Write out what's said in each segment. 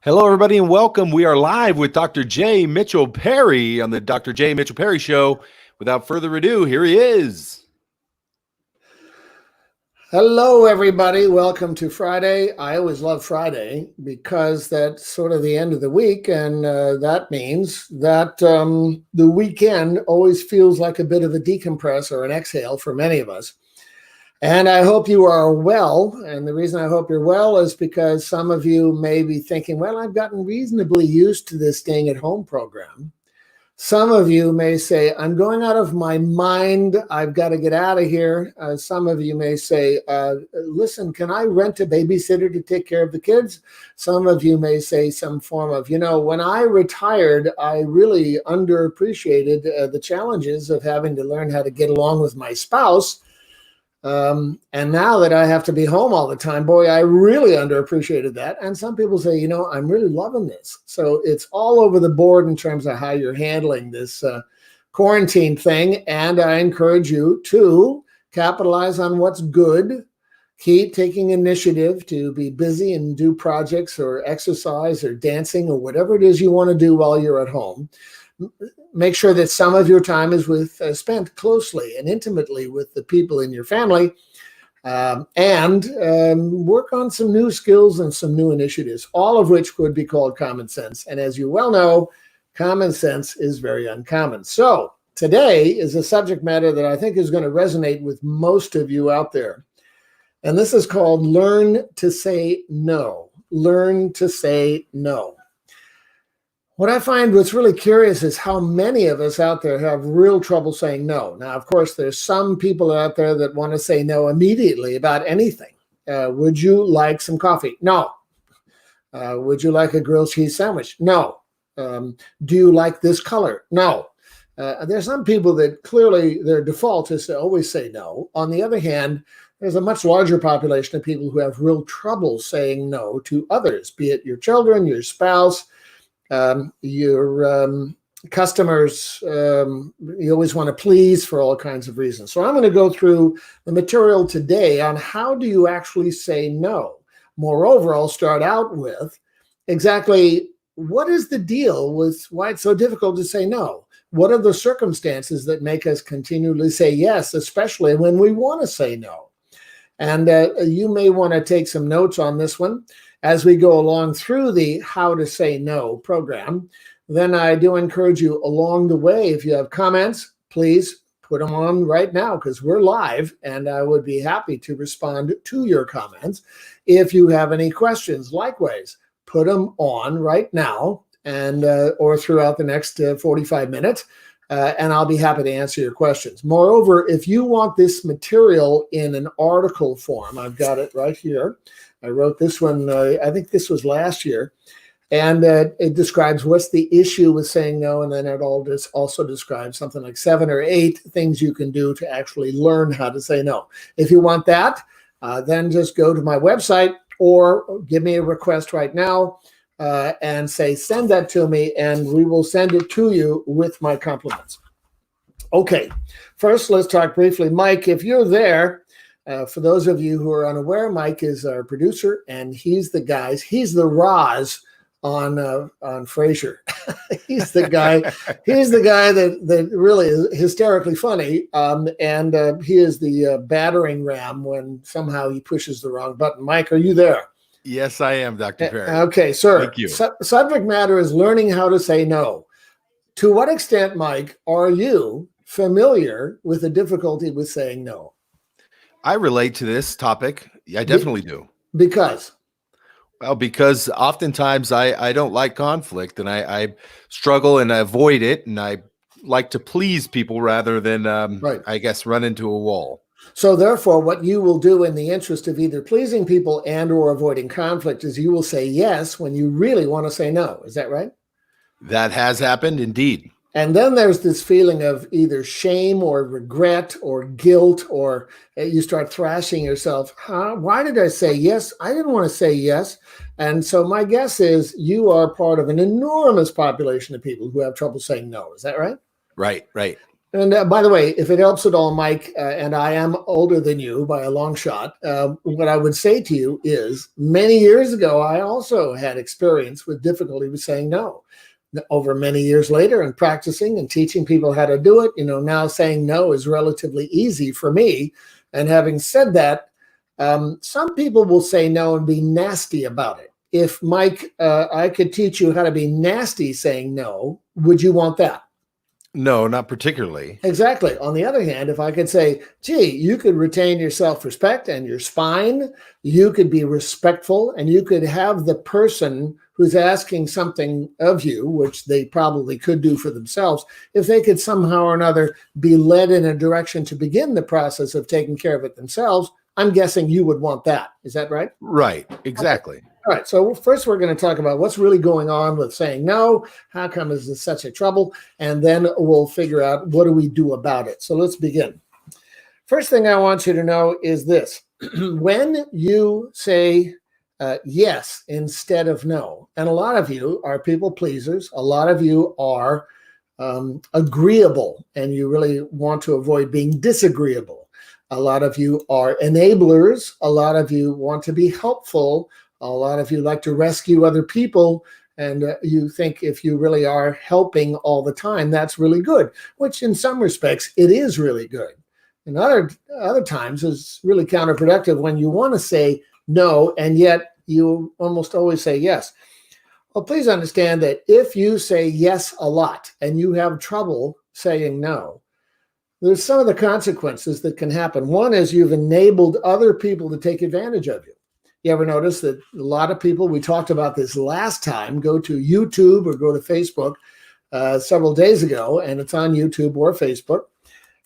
Hello, everybody, and welcome. We are live with Dr. J. Mitchell Perry on the Dr. J. Mitchell Perry Show. Without further ado, here he is. Hello, everybody. Welcome to Friday. I always love Friday because that's sort of the end of the week, and that means that the weekend always feels like a bit of a decompress or an exhale for many of us. And I hope you are well. And the reason I hope you're well is because some of you may be thinking, well, I've gotten reasonably used to this staying at home program. Some of you may say, I'm going out of my mind. I've got to get out of here. Some of you may say, listen, can I rent a babysitter to take care of the kids? Some of you may say some form of, when I retired, I really underappreciated the challenges of having to learn how to get along with my spouse. And now that I have to be home all the time, boy, I really underappreciated that. And some people say, I'm really loving this. So it's all over the board in terms of how you're handling this quarantine thing. And I encourage you to capitalize on what's good. Keep taking initiative to be busy and do projects or exercise or dancing or whatever it is you want to do while you're at home. Make sure that some of your time is spent closely and intimately with the people in your family, and work on some new skills and some new initiatives, all of which could be called common sense. And as you well know, common sense is very uncommon. So today is a subject matter that I think is going to resonate with most of you out there. And this is called Learn to Say No. Learn to say no. What I find what's really curious is how many of us out there have real trouble saying no. Now, of course, there's some people out there that want to say no immediately about anything. Would you like some coffee? No. Would you like a grilled cheese sandwich? No. Do you like this color? No. There's some people that clearly their default is to always say no. On the other hand, there's a much larger population of people who have real trouble saying no to others, be it your children, your spouse, your customers. You always want to please for all kinds of reasons. So I'm going to go through the material today on how do you actually say no. Moreover, I'll start out with exactly what is the deal with why it's so difficult to say no. What are the circumstances that make us continually say yes, especially when we want to say no? And you may want to take some notes on this one as we go along through the How to Say No program. Then I do encourage you along the way, if you have comments, please put them on right now because we're live and I would be happy to respond to your comments. If you have any questions, likewise, put them on right now and or throughout the next 45 minutes. And I'll be happy to answer your questions. Moreover, if you want this material in an article form, I've got it right here. I wrote this one, I think this was last year, and it describes what's the issue with saying no, and then it also describes something like 7 or 8 things you can do to actually learn how to say no. If you want that, then just go to my website or give me a request right now and say, send that to me, and we will send it to you with my compliments. Okay, first let's talk briefly. Mike, if you're there, for those of you who are unaware, Mike is our producer, and he's the Roz on Frasier. He's the guy that really is hysterically funny, and he is the battering ram when somehow he pushes the wrong button. Mike, are you there? Yes, I am, Dr. Perry. Okay, sir. Thank you. Subject matter is learning how to say no. To what extent, Mike, are you familiar with the difficulty with saying no? I relate to this topic. I definitely do. Because? Well, because oftentimes I don't like conflict, and I struggle and I avoid it, and I like to please people rather than, right. I guess, run into a wall. So therefore, what you will do in the interest of either pleasing people and or avoiding conflict is you will say yes when you really want to say no. Is that right? That has happened, indeed. And then there's this feeling of either shame or regret or guilt, or you start thrashing yourself. Why did I say yes? I didn't want to say yes. And so my guess is you are part of an enormous population of people who have trouble saying no. Is that right? Right. And by the way, if it helps at all, Mike, and I am older than you by a long shot, what I would say to you is many years ago, I also had experience with difficulty with saying no. Over many years later and practicing and teaching people how to do it, now saying no is relatively easy for me. And having said that, some people will say no and be nasty about it. If, Mike, I could teach you how to be nasty saying no, would you want that? No, not particularly. Exactly. On the other hand, if I could say, gee, you could retain your self-respect and your spine, you could be respectful, and you could have the person who's asking something of you, which they probably could do for themselves, if they could somehow or another be led in a direction to begin the process of taking care of it themselves, I'm guessing you would want that. Is that right? Right. Exactly. Okay. All right. So first we're going to talk about what's really going on with saying no. How come is this such a trouble? And then we'll figure out what do we do about it. So let's begin. First thing I want you to know is this. When you say yes instead of no, and a lot of you are people pleasers, a lot of you are agreeable, and you really want to avoid being disagreeable. A lot of you are enablers. A lot of you want to be helpful. A lot of you like to rescue other people, and you think if you really are helping all the time, that's really good, which in some respects, it is really good. And other times is really counterproductive when you want to say no, and yet you almost always say yes. Well, please understand that if you say yes a lot and you have trouble saying no, there's some of the consequences that can happen. One is you've enabled other people to take advantage of you. You ever notice that a lot of people, we talked about this last time, go to YouTube or go to Facebook several days ago, and it's on YouTube or Facebook.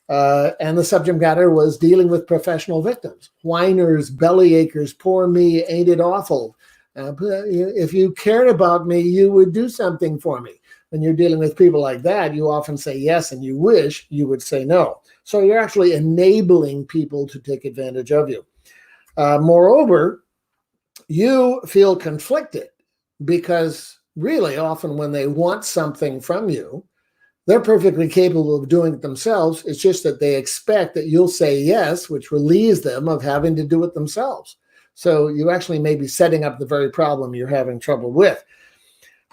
And the subject matter was dealing with professional victims. Whiners, bellyachers, poor me, ain't it awful? If you cared about me, you would do something for me. When you're dealing with people like that, you often say yes, and you wish you would say no. So you're actually enabling people to take advantage of you. Moreover, you feel conflicted because really often when they want something from you, they're perfectly capable of doing it themselves. It's just that they expect that you'll say yes, which relieves them of having to do it themselves. So you actually may be setting up the very problem you're having trouble with.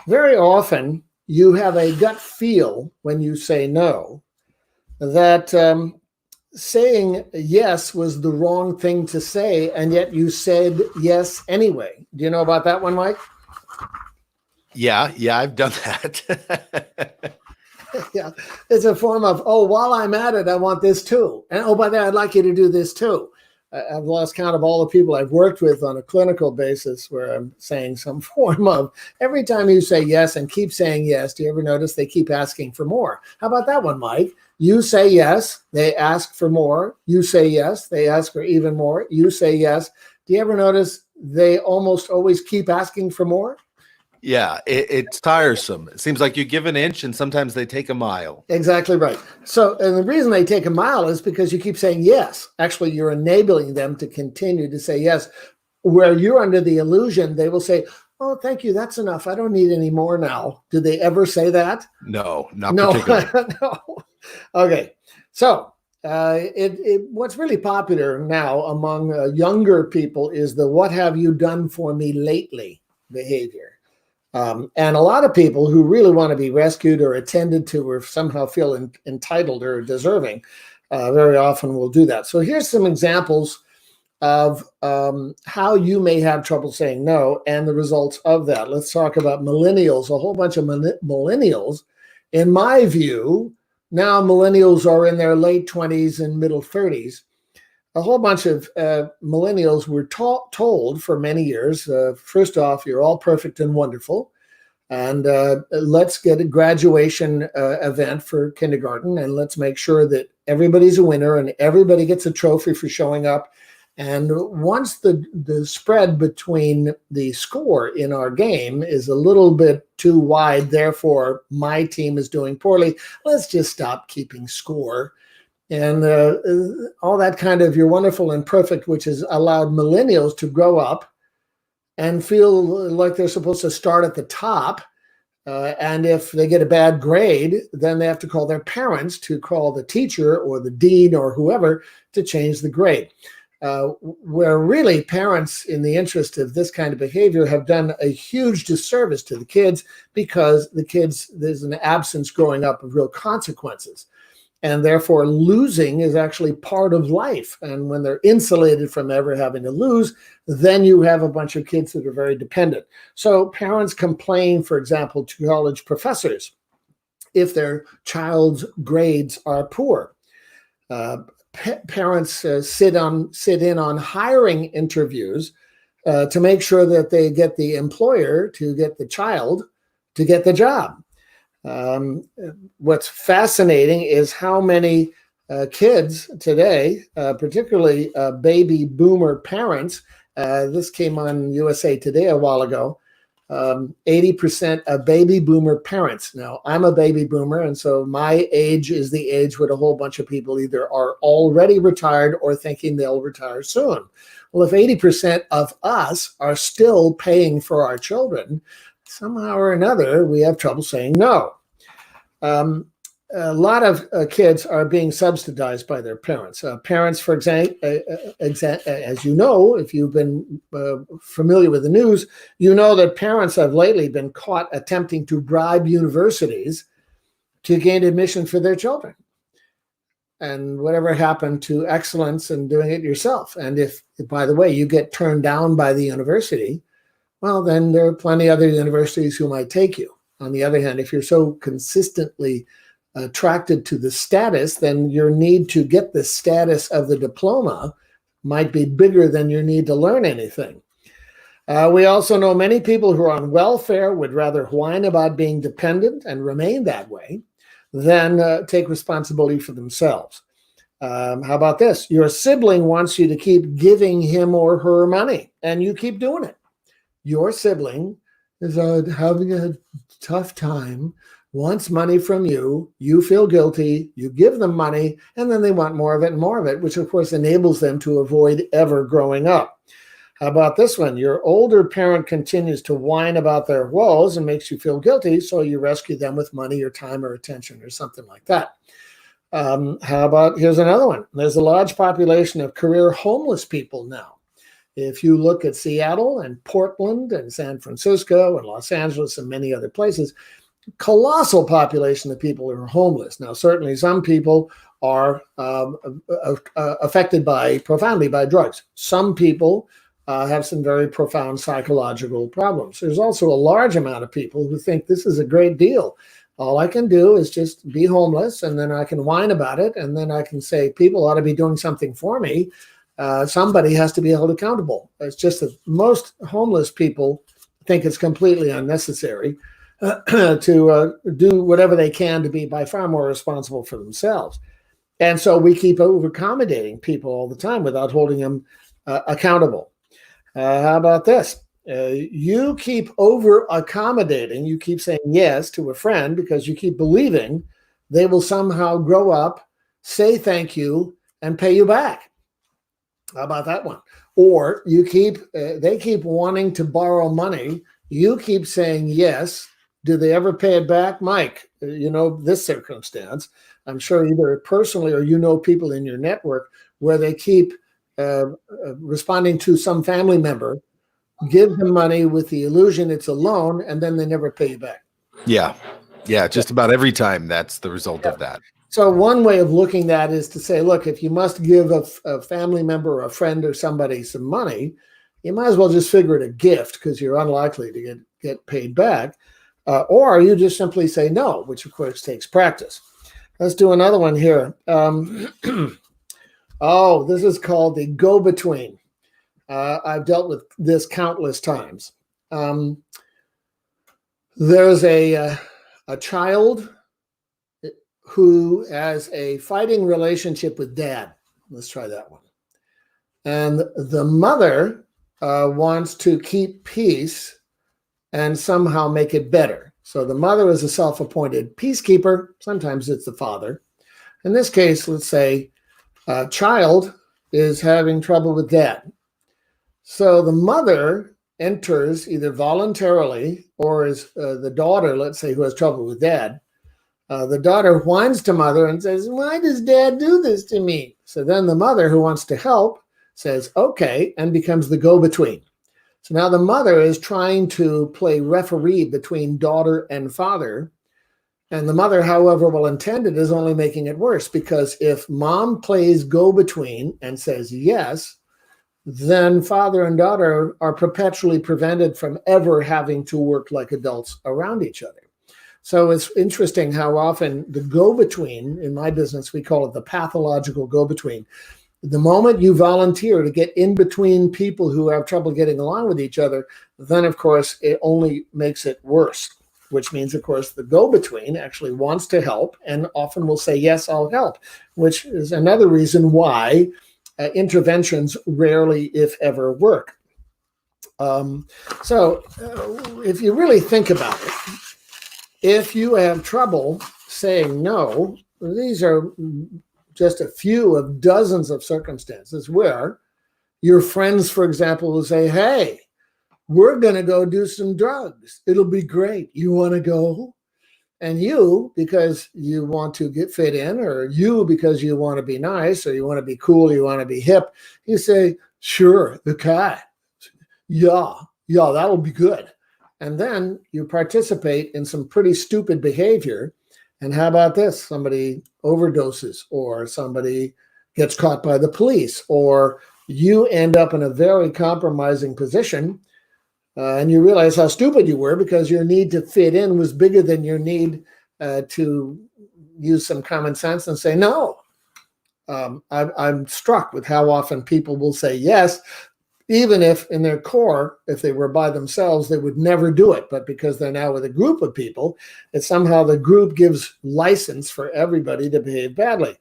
Very often, you have a gut feel when you say no that saying yes was the wrong thing to say, and yet you said yes anyway. Do you know about that one, Mike? Yeah, I've done that. Yeah, it's a form of, oh, while I'm at it, I want this too. And oh, by the way, I'd like you to do this too. I've lost count of all the people I've worked with on a clinical basis where I'm saying some form of, every time you say yes and keep saying yes, do you ever notice they keep asking for more? How about that one, Mike? You say yes, they ask for more. You say yes, they ask for even more. You say yes. Do you ever notice they almost always keep asking for more? Yeah, it's tiresome. It seems like you give an inch and sometimes they take a mile. Exactly right. So, and the reason they take a mile is because you keep saying yes. Actually, you're enabling them to continue to say yes, where you're under the illusion they will say, oh, thank you, that's enough. I don't need any more now. Do they ever say that? No, not particularly. No. Okay. So, what's really popular now among younger people is the what have you done for me lately behavior. And a lot of people who really want to be rescued or attended to or somehow feel entitled or deserving very often will do that. So here's some examples of how you may have trouble saying no and the results of that. Let's talk about millennials, a whole bunch of millennials. In my view, now millennials are in their late 20s and middle 30s. A whole bunch of millennials were told for many years, first off, you're all perfect and wonderful, and let's get a graduation event for kindergarten, and let's make sure that everybody's a winner and everybody gets a trophy for showing up. And once the spread between the score in our game is a little bit too wide, therefore my team is doing poorly, let's just stop keeping score. And all that kind of you're wonderful and perfect, which has allowed millennials to grow up and feel like they're supposed to start at the top And if they get a bad grade, then they have to call their parents to call the teacher or the dean or whoever to change the grade. Where really parents, in the interest of this kind of behavior, have done a huge disservice to the kids, because there's an absence growing up of real consequences. And therefore, losing is actually part of life. And when they're insulated from ever having to lose, then you have a bunch of kids that are very dependent. So parents complain, for example, to college professors if their child's grades are poor. Parents sit in on hiring interviews to make sure that they get the employer to get the child to get the job. What's fascinating is how many kids today, particularly baby boomer parents, this came on USA Today a while ago, 80% of baby boomer parents. Now, I'm a baby boomer, and so my age is the age where a whole bunch of people either are already retired or thinking they'll retire soon. Well, if 80% of us are still paying for our children, somehow or another, we have trouble saying no. A lot of kids are being subsidized by their parents. Parents, for example, as you know, if you've been familiar with the news, you know that parents have lately been caught attempting to bribe universities to gain admission for their children. And whatever happened to excellence in doing it yourself? And if, by the way, you get turned down by the university, well, then there are plenty of other universities who might take you. On the other hand, if you're so consistently attracted to the status, then your need to get the status of the diploma might be bigger than your need to learn anything. We also know many people who are on welfare would rather whine about being dependent and remain that way than take responsibility for themselves. How about this? Your sibling wants you to keep giving him or her money, and you keep doing it. Your sibling is having a tough time, wants money from you, you feel guilty, you give them money, and then they want more of it and more of it, which of course enables them to avoid ever growing up. How about this one? Your older parent continues to whine about their woes and makes you feel guilty, so you rescue them with money or time or attention or something like that. How about, here's another one. There's a large population of career homeless people now. If you look at Seattle and Portland and San Francisco and Los Angeles and many other places, colossal population of people who are homeless. Now, certainly some people are affected profoundly by drugs. Some people have some very profound psychological problems. There's also a large amount of people who think this is a great deal. All I can do is just be homeless, and then I can whine about it, and then I can say people ought to be doing something for me. Somebody has to be held accountable. It's just that most homeless people think it's completely unnecessary to do whatever they can to be by far more responsible for themselves. And so we keep over-accommodating people all the time without holding them accountable. How about this? You keep over-accommodating, you keep saying yes to a friend because you keep believing they will somehow grow up, say thank you, and pay you back. How about that one? Or they keep wanting to borrow money. You keep saying yes. Do they ever pay it back? Mike, you know this circumstance. I'm sure either personally or you know people in your network where they keep responding to some family member, give them money with the illusion it's a loan, and then they never pay you back. Yeah. Just about every time that's the result of that. So one way of looking at it is to say, look, if you must give a family member or a friend or somebody some money, you might as well just figure it a gift because you're unlikely to get paid back. Or you just simply say no, which of course takes practice. Let's do another one here. Oh, this is called the go-between. I've dealt with this countless times. There's a child who has a fighting relationship with dad. Let's try that one. And the mother wants to keep peace and somehow make it better. So the mother is a self-appointed peacekeeper. Sometimes it's the father. In this case, let's say a child is having trouble with dad. So the mother enters either voluntarily or is the daughter, let's say, who has trouble with dad. The daughter whines to mother and says, "Why does dad do this to me?" So then the mother, who wants to help, says, "Okay," and becomes the go-between. So now the mother is trying to play referee between daughter and father. And the mother, however well intended, is only making it worse, because if mom plays go-between and says yes, then father and daughter are perpetually prevented from ever having to work like adults around each other. So it's interesting how often the go-between, in my business, we call it the pathological go-between. The moment you volunteer to get in between people who have trouble getting along with each other, then of course it only makes it worse, which means, of course, the go-between actually wants to help and often will say, "Yes, I'll help," which is another reason why interventions rarely, if ever, work. If you really think about it, if you have trouble saying no, these are just a few of dozens of circumstances where your friends, for example, will say, "Hey, we're going to go do some drugs. It'll be great. You want to go?" And you, because you want to get fit in, or you, because you want to be nice, or you want to be cool, you want to be hip, you say, "Sure, okay. Yeah, that'll be good." And then you participate in some pretty stupid behavior. And how about this? Somebody overdoses, or somebody gets caught by the police, or you end up in a very compromising position, and you realize how stupid you were because your need to fit in was bigger than your need to use some common sense and say no. I'm struck with how often people will say yes, even if in their core, if they were by themselves, they would never do it. But because they're now with a group of people, it somehow the group gives license for everybody to behave badly.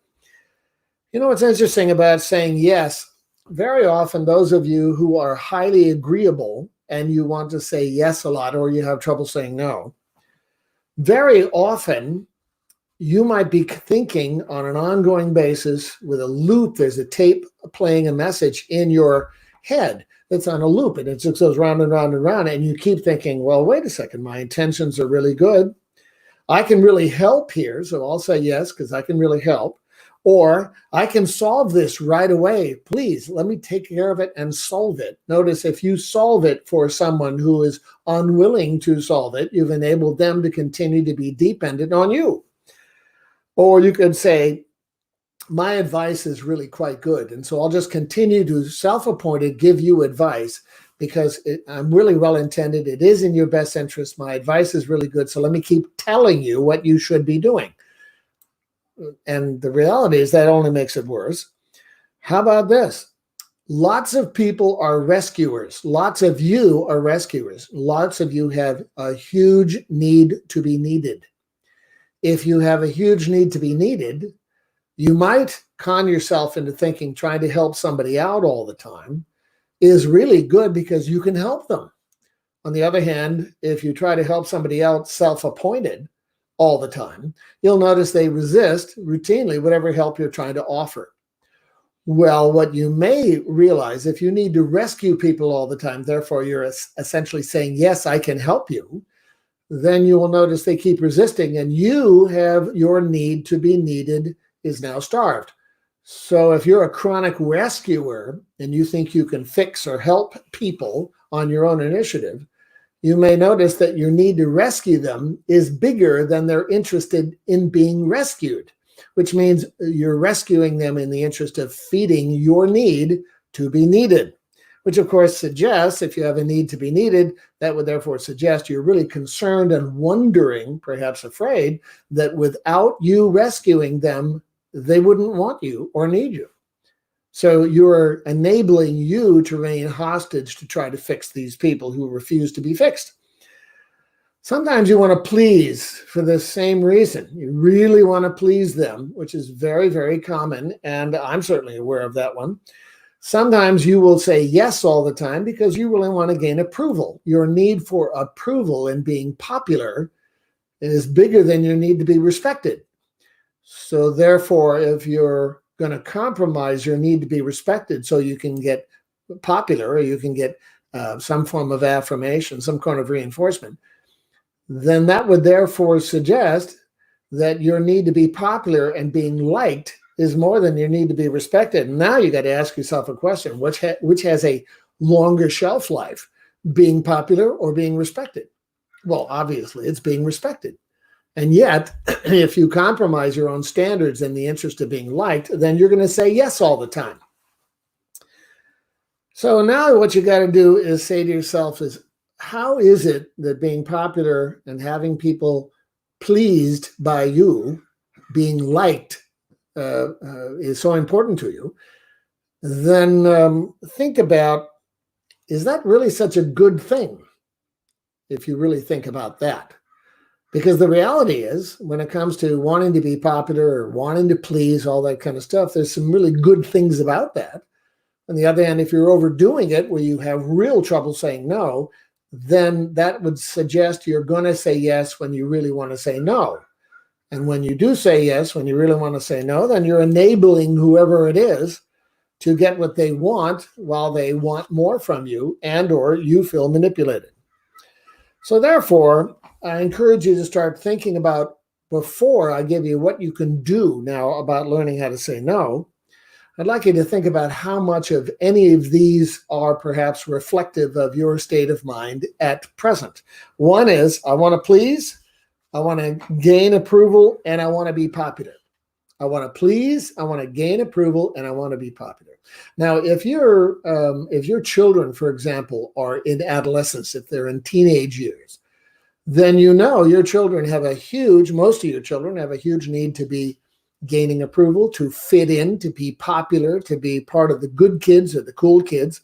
You know what's interesting about saying yes? Very often, those of you who are highly agreeable and you want to say yes a lot, or you have trouble saying no, very often you might be thinking on an ongoing basis with a loop. There's a tape playing a message in your head that's on a loop, and it just goes round and round and round, and you keep thinking, "Well, wait a second, my intentions are really good. I can really help here, so I'll say yes because I can really help. Or I can solve this right away. Please, let me take care of it and solve it." Notice, if you solve it for someone who is unwilling to solve it, you've enabled them to continue to be dependent on you. Or you could say, "My advice is really quite good, and so I'll just continue to self-appointed give you advice because I'm really well-intended. It is in your best interest. My advice is really good, so let me keep telling you what you should be doing." And the reality is that only makes it worse. How about this? Lots of people are rescuers. Lots of you are rescuers. Lots of you have a huge need to be needed. If you have a huge need to be needed, you might con yourself into thinking trying to help somebody out all the time is really good because you can help them. On the other hand, if you try to help somebody else self-appointed all the time, you'll notice they resist routinely whatever help you're trying to offer. Well, what you may realize, if you need to rescue people all the time, therefore you're essentially saying, "Yes, I can help you," then you will notice they keep resisting, and you have your need to be needed is now starved. So if you're a chronic rescuer and you think you can fix or help people on your own initiative, you may notice that your need to rescue them is bigger than they're interested in being rescued, which means you're rescuing them in the interest of feeding your need to be needed, which of course suggests, if you have a need to be needed, that would therefore suggest you're really concerned and wondering, perhaps afraid, that without you rescuing them, they wouldn't want you or need you. So you're enabling you to remain hostage to try to fix these people who refuse to be fixed. Sometimes you want to please for the same reason. You really want to please them, which is very, very common, and I'm certainly aware of that one. Sometimes you will say yes all the time because you really want to gain approval. Your need for approval and being popular is bigger than your need to be respected. So therefore, if you're going to compromise your need to be respected so you can get popular or you can get some form of affirmation, some kind of reinforcement, then that would therefore suggest that your need to be popular and being liked is more than your need to be respected. And now you got to ask yourself a question, which has a longer shelf life, being popular or being respected? Well, obviously it's being respected. And yet, if you compromise your own standards in the interest of being liked, then you're going to say yes all the time. So now what you got to do is say to yourself is, how is it that being popular and having people pleased by you, being liked, is so important to you? Then think about, is that really such a good thing? If you really think about that. Because the reality is, when it comes to wanting to be popular or wanting to please, all that kind of stuff, there's some really good things about that. On the other hand, if you're overdoing it, where you have real trouble saying no, then that would suggest you're going to say yes when you really want to say no. And when you do say yes, when you really want to say no, then you're enabling whoever it is to get what they want while they want more from you, and or you feel manipulated. So therefore, I encourage you to start thinking about, before I give you what you can do now about learning how to say no, I'd like you to think about how much of any of these are perhaps reflective of your state of mind at present. One is, I want to please, I want to gain approval, and I want to be popular. I want to please, I want to gain approval, and I want to be popular. Now, if your children, for example, are in adolescence, if they're in teenage years, then you know your children have most of your children have a huge need to be gaining approval, to fit in, to be popular, to be part of the good kids or the cool kids.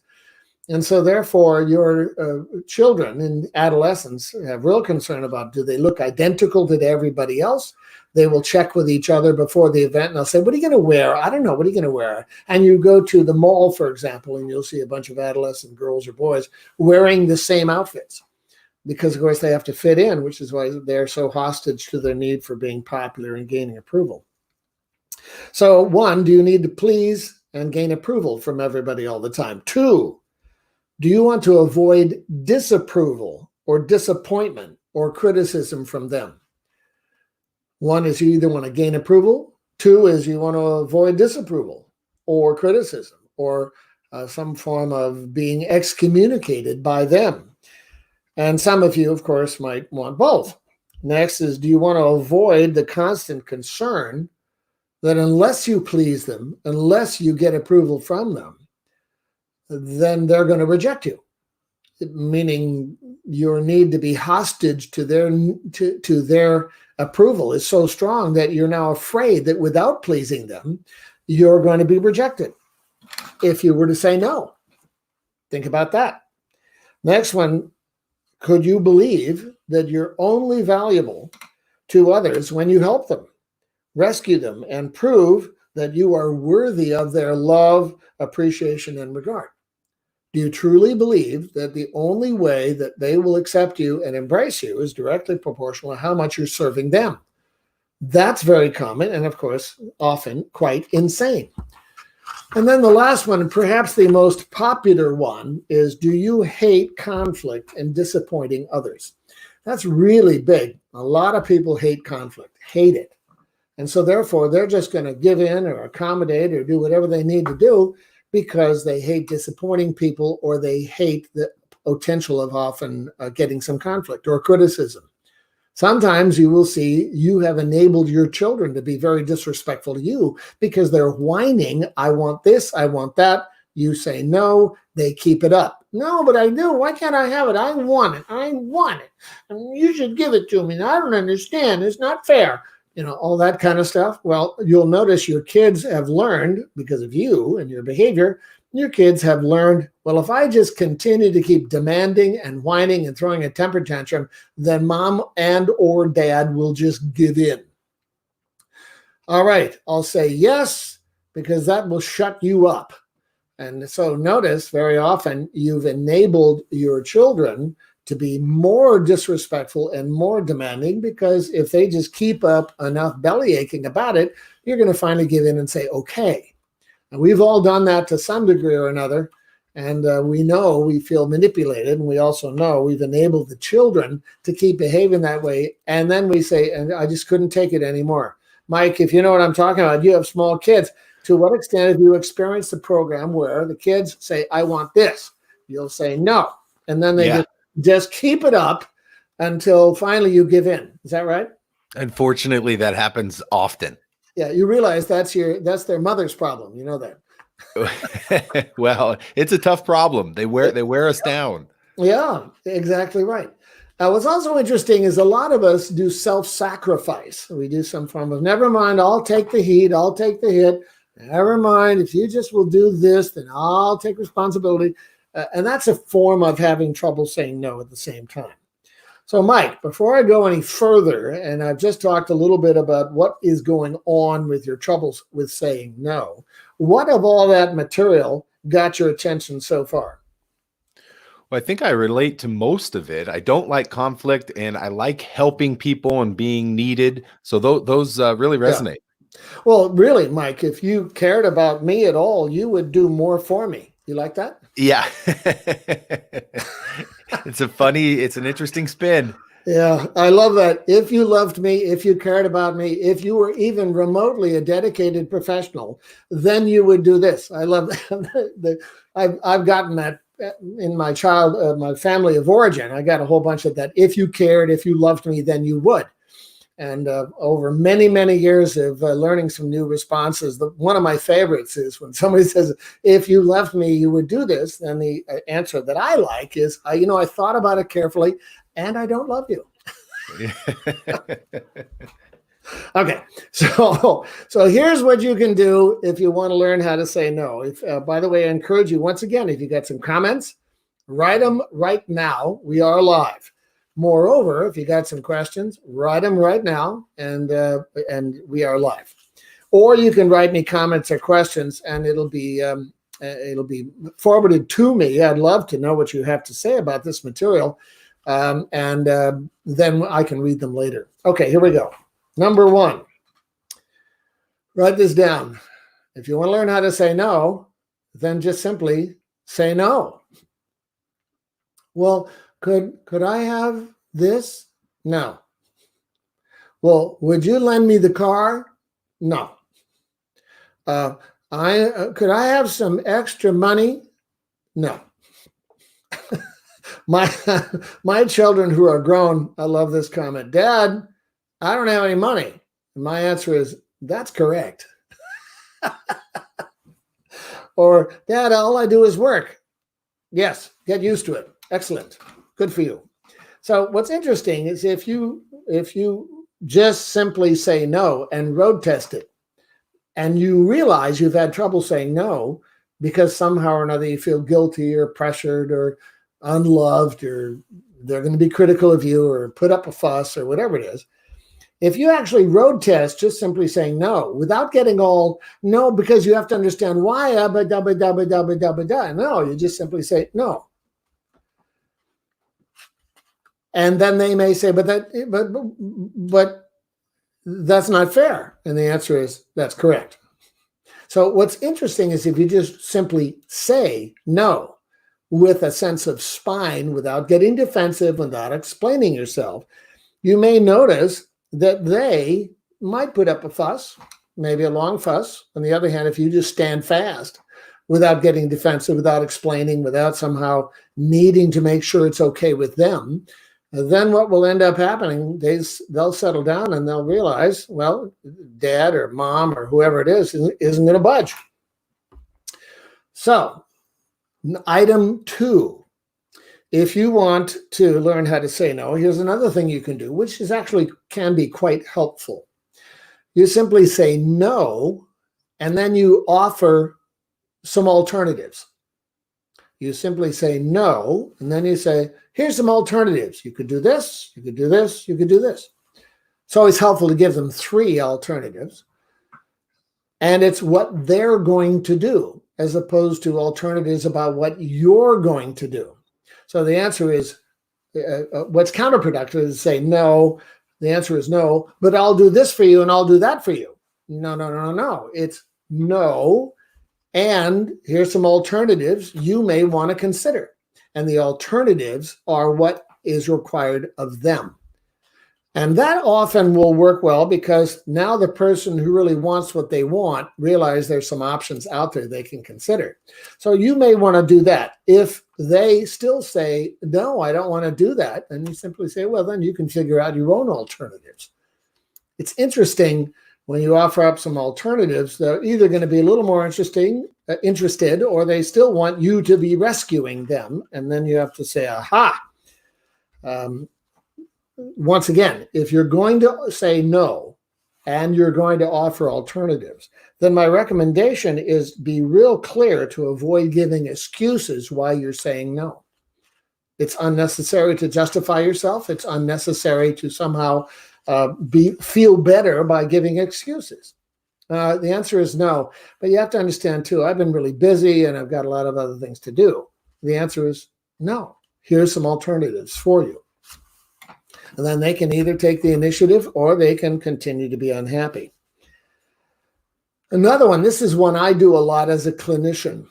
And so therefore, your children in adolescence have real concern about, do they look identical to everybody else? They will check with each other before the event, and they'll say, what are you going to wear? I don't know. What are you going to wear? And you go to the mall, for example, and you'll see a bunch of adolescent girls or boys wearing the same outfits, because, of course, they have to fit in, which is why they're so hostage to their need for being popular and gaining approval. So, one, do you need to please and gain approval from everybody all the time? Two, do you want to avoid disapproval or disappointment or criticism from them? One is, you either want to gain approval. Two is, you want to avoid disapproval or criticism or some form of being excommunicated by them. And some of you, of course, might want both. Next is, do you want to avoid the constant concern that unless you please them, unless you get approval from them, then they're going to reject you? Meaning your need to be hostage to their approval is so strong that you're now afraid that without pleasing them, you're going to be rejected if you were to say no. Think about that. Next one, could you believe that you're only valuable to others when you help them, rescue them, and prove that you are worthy of their love, appreciation, and regard? Do you truly believe that the only way that they will accept you and embrace you is directly proportional to how much you're serving them? That's very common and, of course, often quite insane. And then the last one, and perhaps the most popular one, is, do you hate conflict and disappointing others? That's really big. A lot of people hate conflict, hate it. And so therefore, they're just going to give in or accommodate or do whatever they need to do because they hate disappointing people, or they hate the potential of often getting some conflict or criticism. Sometimes you will see you have enabled your children to be very disrespectful to you because they're whining, I want this, I want that. You say no, they keep it up. No, but I do. Why can't I have it? I want it. I want it. And you should give it to me. I don't understand. It's not fair. All that kind of stuff. Well, you'll notice your kids have learned, because of you and your behavior, your kids have learned, well, if I just continue to keep demanding and whining and throwing a temper tantrum, then mom and or dad will just give in. All right, I'll say yes, because that will shut you up. And so notice very often you've enabled your children to be more disrespectful and more demanding, because if they just keep up enough belly aching about it, you're going to finally give in and say, okay. And we've all done that to some degree or another. And we know we feel manipulated, and we also know we've enabled the children to keep behaving that way. And then we say, and I just couldn't take it anymore. Mike, if you know what I'm talking about, you have small kids. To what extent have you experienced the program where the kids say, I want this? You'll say no. And then they just keep it up until finally you give in. Is that right? Unfortunately, that happens often. Yeah, you realize that's their mother's problem. You know that. Well, it's a tough problem. They wear us down. Yeah, exactly right. What's also interesting is a lot of us do self-sacrifice. We do some form of, never mind, I'll take the heat, I'll take the hit. Never mind, if you just will do this, then I'll take responsibility. And that's a form of having trouble saying no at the same time. So, Mike, before I go any further, and I've just talked a little bit about what is going on with your troubles with saying no, what of all that material got your attention so far? Well, I think I relate to most of it. I don't like conflict, and I like helping people and being needed. So those really resonate. Yeah. Well, really, Mike, if you cared about me at all, you would do more for me. You like that? Yeah. It's an interesting spin. Yeah, I love that. If you loved me, if you cared about me, if you were even remotely a dedicated professional, then you would do this. I love that. I've gotten that in my family of origin. I got a whole bunch of that. If you cared, if you loved me, then you would. And over many, many years of learning some new responses, one of my favorites is when somebody says, if you left me, you would do this. Then the answer that I like is, I thought about it carefully and I don't love you. Okay. So here's what you can do if you want to learn how to say no. By the way, I encourage you once again, if you got some comments, write them right now. We are live. Moreover, if you got some questions, write them right now, and we are live. Or you can write me comments or questions, and it'll be forwarded to me. I'd love to know what you have to say about this material, and then I can read them later. Okay, here we go. Number 1, write this down. If you want to learn how to say no, then just simply say no. Well, could I have this? No. Well, would you lend me the car? No. Could I have some extra money? No. My children who are grown, I love this comment. Dad, I don't have any money. And my answer is, that's correct. Or, Dad, all I do is work. Yes, get used to it. Excellent. Good for you. So what's interesting is if you just simply say no and road test it, and you realize you've had trouble saying no because somehow or another you feel guilty or pressured or unloved, or they're going to be critical of you or put up a fuss or whatever it is. If you actually road test just simply saying no without getting all no, because you have to understand why, no, you just simply say no. And then they may say, but that's not fair. And the answer is, that's correct. So what's interesting is if you just simply say no with a sense of spine, without getting defensive, without explaining yourself, you may notice that they might put up a fuss, maybe a long fuss. On the other hand, if you just stand fast without getting defensive, without explaining, without somehow needing to make sure it's okay with them, then what will end up happening, they'll settle down and they'll realize, well, dad or mom or whoever it is isn't going to budge. So, item 2, if you want to learn how to say no, here's another thing you can do, which can be quite helpful. You simply say no, and then you offer some alternatives. You simply say no, and then you say, here's some alternatives. You could do this, you could do this, you could do this. It's always helpful to give them 3 alternatives. And it's what they're going to do, as opposed to alternatives about what you're going to do. So the answer is, what's counterproductive is to say no. The answer is no, but I'll do this for you and I'll do that for you. No. It's no. And here's some alternatives you may want to consider. And the alternatives are what is required of them. And that often will work well because now the person who really wants what they want realize there's some options out there they can consider. So you may want to do that. If they still say, no, I don't want to do that, then you simply say, well, then you can figure out your own alternatives. It's interesting when you offer up some alternatives, they're either going to be a little more interested, or they still want you to be rescuing them. And then you have to say, aha. Once again, if you're going to say no and you're going to offer alternatives, then my recommendation is be real clear to avoid giving excuses why you're saying no. It's unnecessary to justify yourself. It's unnecessary to somehow feel better by giving excuses. The answer is no, but you have to understand too, I've been really busy and I've got a lot of other things to do. The answer is no. Here's some alternatives for you. And then they can either take the initiative or they can continue to be unhappy. Another one, this is one I do a lot as a clinician.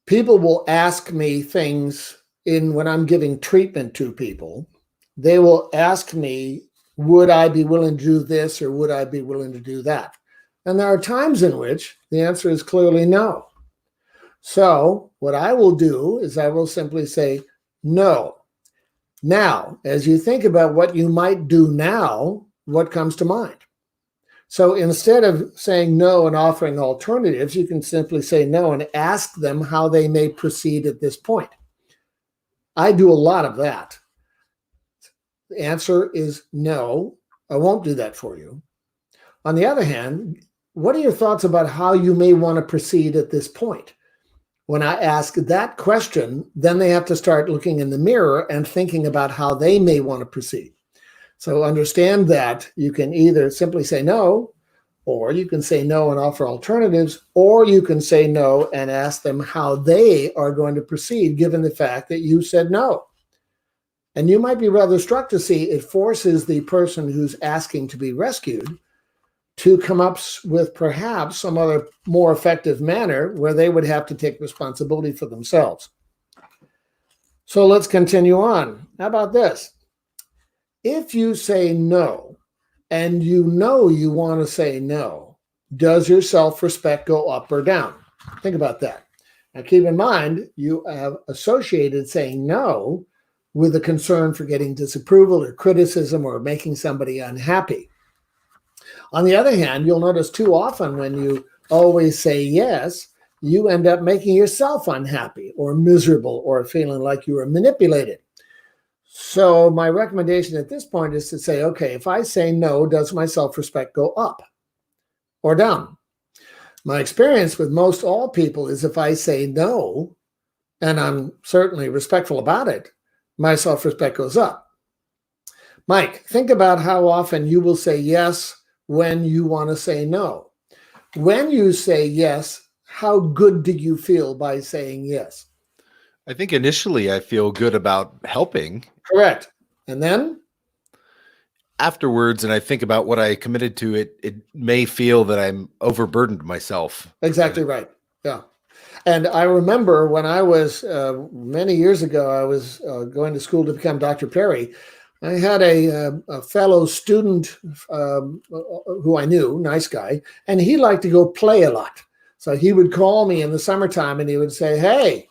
People will ask me things when I'm giving treatment to people. They will ask me, would I be willing to do this or would I be willing to do that? And there are times in which the answer is clearly no. So what I will do is I will simply say, no. Now, as you think about what you might do now, what comes to mind? So instead of saying no and offering alternatives, you can simply say no and ask them how they may proceed at this point. I do a lot of that. The answer is no, I won't do that for you. On the other hand, what are your thoughts about how you may want to proceed at this point? When I ask that question, then they have to start looking in the mirror and thinking about how they may want to proceed. So understand that you can either simply say no, or you can say no and offer alternatives, or you can say no and ask them how they are going to proceed given the fact that you said no. And you might be rather struck to see it forces the person who's asking to be rescued to come up with perhaps some other more effective manner where they would have to take responsibility for themselves. So let's continue on. How about this? If you say no, and you know you want to say no, does your self-respect go up or down? Think about that. Now keep in mind, you have associated saying no with a concern for getting disapproval or criticism or making somebody unhappy. On the other hand, you'll notice too often when you always say yes, you end up making yourself unhappy or miserable or feeling like you are manipulated. So my recommendation at this point is to say, okay, if I say no, does my self-respect go up or down? My experience with most all people is if I say no, and I'm certainly respectful about it, my self-respect goes up. Mike, think about how often you will say yes when you want to say no. When you say yes, how good do you feel by saying yes? I think initially I feel good about helping. Correct. And then? Afterwards, and I think about what I committed to, it may feel that I'm overburdened myself. Exactly right. Yeah. And I remember when I was, many years ago, I was going to school to become Dr. Perry. I had a fellow student who I knew, nice guy, and he liked to go play a lot. So he would call me in the summertime and he would say, hey,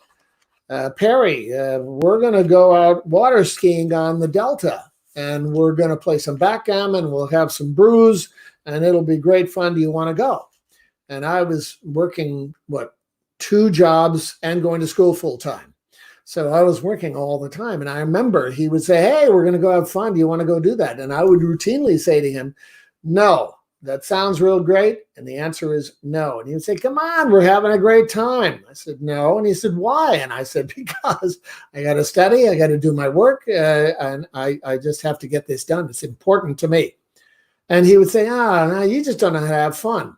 Perry, we're going to go out water skiing on the Delta and we're going to play some backgammon. We'll have some brews and it'll be great fun. Do you want to go? And I was working, 2 jobs and going to school full time. So I was working all the time. And I remember he would say, hey, we're going to go have fun. Do you want to go do that? And I would routinely say to him, no, that sounds real great. And the answer is no. And he would say, come on, we're having a great time. I said, no. And he said, why? And I said, because I got to study. I got to do my work. And I just have to get this done. It's important to me. And he would say, no, you just don't know how to have fun.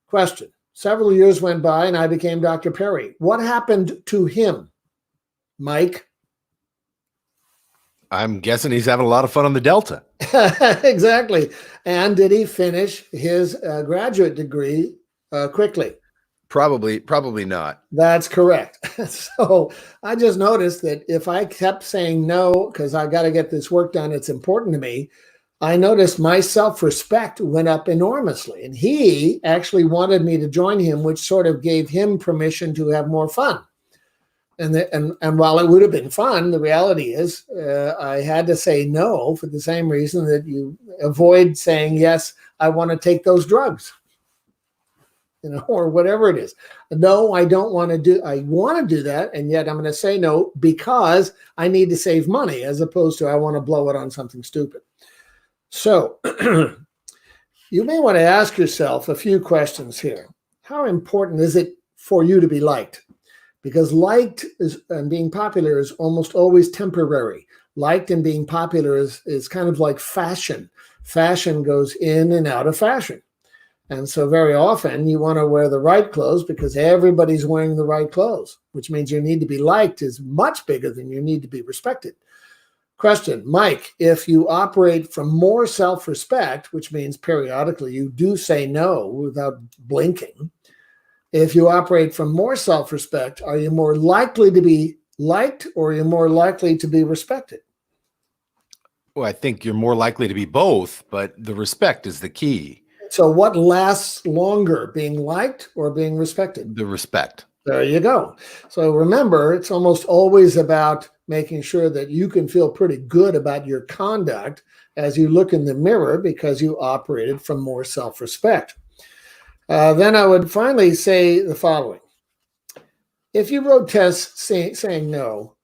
Question. Several years went by and I became Dr. Perry. What happened to him? Mike? I'm guessing he's having a lot of fun on the Delta. Exactly. And did he finish his graduate degree quickly? Probably not. That's correct. So I just noticed that if I kept saying no, because I got to get this work done, it's important to me, I noticed my self respect went up enormously. And he actually wanted me to join him, which sort of gave him permission to have more fun. And while it would have been fun, the reality is I had to say no for the same reason that you avoid saying, yes, I want to take those drugs, or whatever it is. No, I don't want to do, I want to do that. And yet I'm going to say no because I need to save money as opposed to I want to blow it on something stupid. So you may want to ask yourself a few questions here. How important is it for you to be liked? Because liked and being popular is almost always temporary. Liked and being popular is kind of like fashion. Fashion goes in and out of fashion. And so very often you want to wear the right clothes because everybody's wearing the right clothes, which means your need to be liked is much bigger than your need to be respected. Question, Mike, if you operate from more self-respect, which means periodically you do say no without blinking, if you operate from more self-respect, are you more likely to be liked or are you more likely to be respected? Well, I think you're more likely to be both, but the respect is the key. So what lasts longer, being liked or being respected? The respect. There you go. So remember, it's almost always about making sure that you can feel pretty good about your conduct as you look in the mirror because you operated from more self-respect. Then I would finally say the following. If you wrote tests saying no,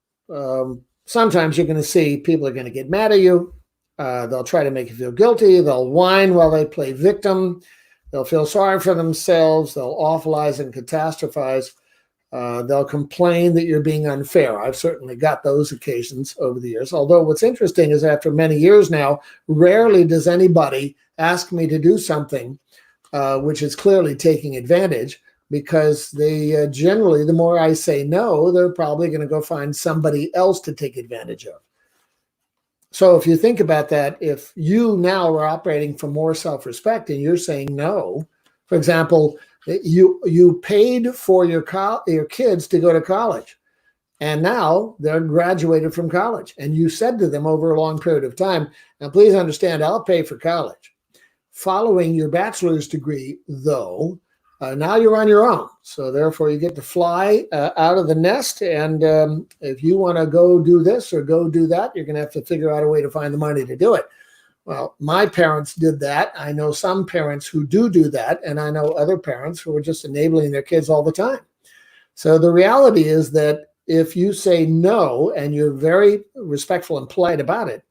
sometimes you're going to see people are going to get mad at you. They'll try to make you feel guilty. They'll whine while they play victim. They'll feel sorry for themselves. They'll awfulize and catastrophize. They'll complain that you're being unfair. I've certainly got those occasions over the years. Although what's interesting is after many years now, rarely does anybody ask me to do something which is clearly taking advantage because they generally, the more I say no, they're probably going to go find somebody else to take advantage of. So if you think about that, if you now are operating from more self-respect and you're saying no, for example, you paid for your kids to go to college, and now they're graduated from college, and you said to them over a long period of time, now please understand, I'll pay for college. Following your bachelor's degree, though, now you're on your own. So therefore, you get to fly out of the nest. And if you want to go do this or go do that, you're going to have to figure out a way to find the money to do it. Well, my parents did that. I know some parents who do that. And I know other parents who are just enabling their kids all the time. So the reality is that if you say no and you're very respectful and polite about it,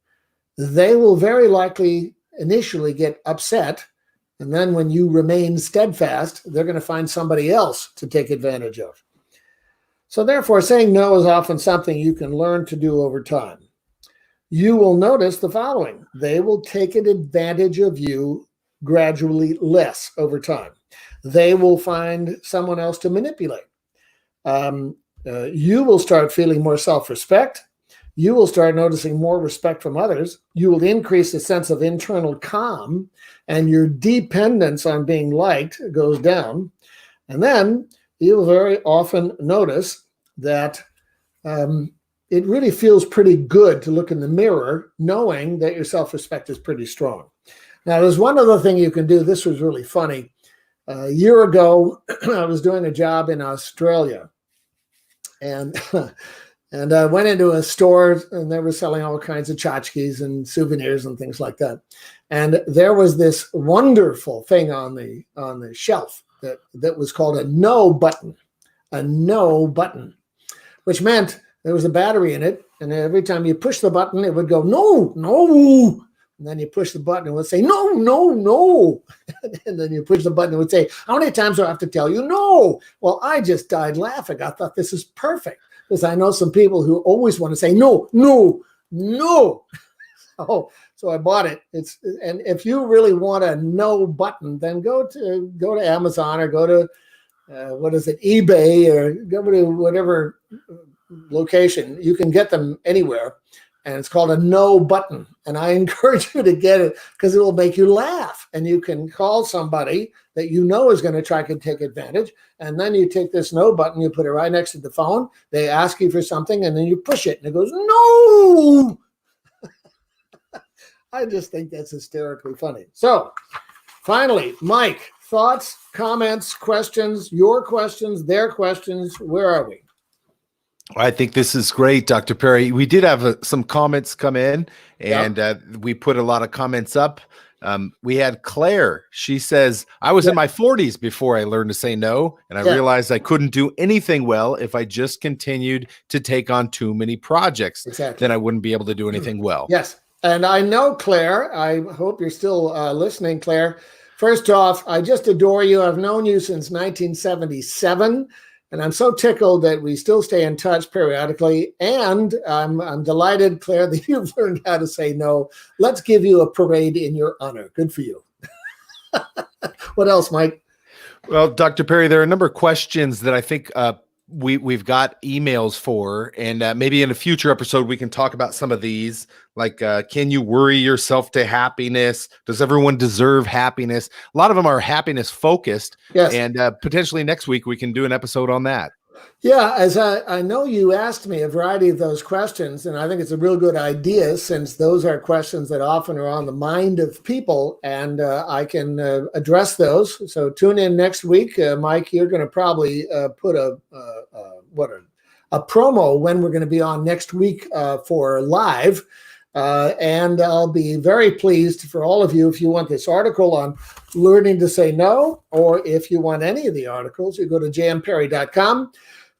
they will very likely initially get upset. And then when you remain steadfast, they're going to find somebody else to take advantage of. So therefore, saying no is often something you can learn to do over time. You will notice the following. They will take advantage of you gradually less over time. They will find someone else to manipulate. You will start feeling more self-respect. You will start noticing more respect from others. You will increase the sense of internal calm, and your dependence on being liked goes down. And then you'll very often notice that it really feels pretty good to look in the mirror knowing that your self-respect is pretty strong. Now, there's one other thing you can do. This was really funny. A year ago, I was doing a job in Australia, and I went into a store and they were selling all kinds of tchotchkes and souvenirs and things like that. And there was this wonderful thing on the shelf that was called a no button, which meant there was a battery in it. And every time you push the button, it would go, no, no. And then you push the button, it would say, no, no, no. And then you push the button, it would say, how many times do I have to tell you no? Well, I just died laughing. I thought this is perfect. Because I know some people who always want to say no, no, no. So I bought it. And if you really want a no button, then go to Amazon or go to eBay or go to whatever location. You can get them anywhere. and it's called a no button. And I encourage you to get it because it will make you laugh. And you can call somebody that you know is going to try to take advantage. And then you take this no button, you put it right next to the phone. They ask you for something, and then you push it, and it goes, no. I just think that's hysterically funny. So finally, Mike, thoughts, comments, questions, your questions, their questions. Where are we? I think this is great, Dr. Perry. We did have some comments come in, and we put a lot of comments up. We had Claire. She says, I was in my 40s before I learned to say no, and I realized I couldn't do anything well if I just continued to take on too many projects. Exactly. Then I wouldn't be able to do anything well. Yes. And I know, Claire, I hope you're still listening, Claire. First off, I just adore you. I've known you since 1977. And I'm so tickled that we still stay in touch periodically. And I'm delighted, Claire, that you've learned how to say no. Let's give you a parade in your honor. Good for you. What else, Mike? Well, Dr. Perry, there are a number of questions that I think we've got emails for, and maybe in a future episode we can talk about some of these, like can you worry yourself to happiness? Does everyone deserve happiness? A lot of them are happiness focused. Yes. And potentially next week we can do an episode on that. Yeah, as I know you asked me a variety of those questions, and I think it's a real good idea since those are questions that often are on the mind of people, and I can address those. So tune in next week. Mike, you're going to probably put a promo when we're going to be on next week for live. And I'll be very pleased for all of you if you want this article on learning to say no, or if you want any of the articles, you go to jmperry.com.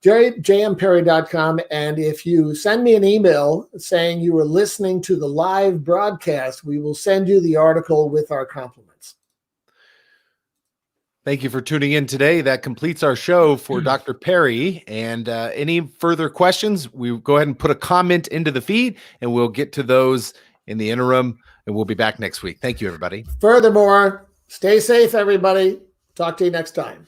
jmperry.com, and if you send me an email saying you were listening to the live broadcast, we will send you the article with our compliments. Thank you for tuning in today. That completes our show for Dr. Perry. And any further questions, we go ahead and put a comment into the feed, and we'll get to those in the interim, and we'll be back next week. Thank you, everybody. Furthermore, stay safe, everybody. Talk to you next time.